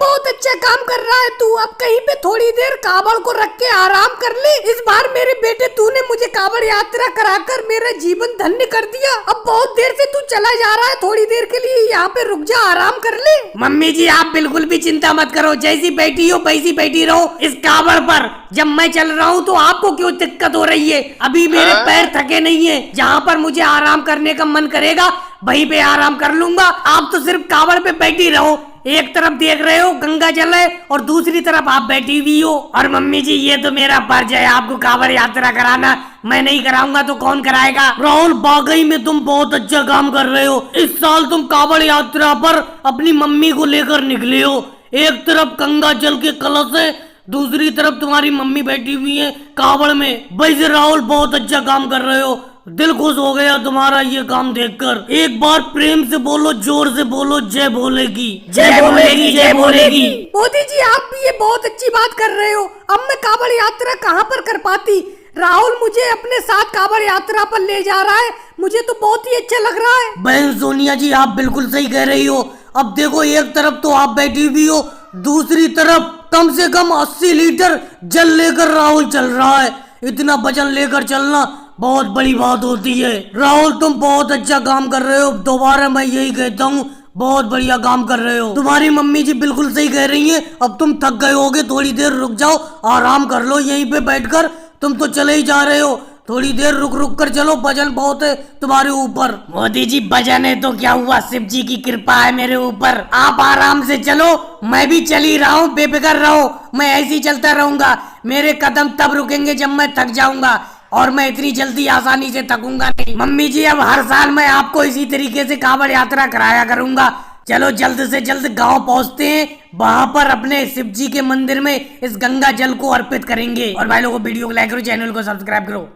बहुत अच्छा काम कर रहा है तू। अब कहीं पे थोड़ी देर कावड़ को रख के आराम कर ले। इस बार मेरे बेटे तूने मुझे कावड़ यात्रा कराकर मेरा जीवन धन्य कर दिया। अब बहुत देर से तू चला जा रहा है, थोड़ी देर के लिए यहाँ पे रुक जा, आराम कर ले। मम्मी जी आप बिल्कुल भी चिंता मत करो, जैसी बैठी हो वैसी बैठी रहो इस कावड़ पर। जब मैं चल रहा हूँ तो आपको क्यों दिक्कत हो रही है? अभी मेरे पैर थके नहीं है, जहाँ पर मुझे आराम करने का मन करेगा वहीं पे आराम कर लूंगा। आप तो सिर्फ कावड़ पे बैठी रहो, एक तरफ देख रहे हो गंगा जल है और दूसरी तरफ आप बैठी हुई हो। और मम्मी जी ये तो मेरा फर्ज है आपको कावड़ यात्रा कराना, मैं नहीं कराऊंगा तो कौन कराएगा? राहुल वाकई में तुम बहुत अच्छा काम कर रहे हो। इस साल तुम कावड़ यात्रा पर अपनी मम्मी को लेकर निकले हो। एक तरफ गंगा जल के कलश है, दूसरी तरफ तुम्हारी मम्मी बैठी हुई है कावड़ में। वैसे राहुल बहुत अच्छा काम कर रहे हो, दिल खुश हो गया तुम्हारा ये काम देखकर। एक बार प्रेम से बोलो, जोर से बोलो, जय भोले की। जय बोलेगी जय बोलेगी। मोदी जी आप भी ये बहुत अच्छी बात कर रहे हो। अब मैं कावड़ यात्रा कहाँ पर कर पाती। राहुल मुझे अपने साथ कावड़ यात्रा पर ले जा रहा है, मुझे तो बहुत ही अच्छा लग रहा है। बहन सोनिया जी आप बिल्कुल सही कह रही हो। अब देखो एक तरफ तो आप बैठी हुई हो, दूसरी तरफ कम से कम 80 लीटर जल लेकर राहुल चल रहा है। इतना वजन लेकर चलना बहुत बड़ी बात होती है। राहुल तुम बहुत अच्छा काम कर रहे हो, दोबारा मैं यही कहता हूँ बहुत बढ़िया काम कर रहे हो। तुम्हारी मम्मी जी बिल्कुल सही कह रही हैं। अब तुम थक गए होगे, थोड़ी देर रुक जाओ, आराम कर लो यहीं पे बैठकर। तुम तो चले ही जा रहे हो, थोड़ी देर रुक रुक कर चलो, वजन बहुत है तुम्हारे ऊपर। मोदी जी वजन है तो क्या हुआ, शिव जी की कृपा है मेरे ऊपर। आप आराम से चलो, मैं भी चल ही रहा हूँ, बेफिक्र रहो, मैं ऐसे ही चलता रहूंगा। मेरे कदम तब रुकेंगे जब मैं थक जाऊंगा, और मैं इतनी जल्दी आसानी से थकूंगा नहीं। मम्मी जी अब हर साल मैं आपको इसी तरीके से कावड़ यात्रा कराया करूंगा। चलो जल्द से जल्द गांव पहुंचते हैं, वहां पर अपने शिव जी के मंदिर में इस गंगा जल को अर्पित करेंगे। और भाई लोगों वीडियो को लाइक करो, चैनल को सब्सक्राइब करो।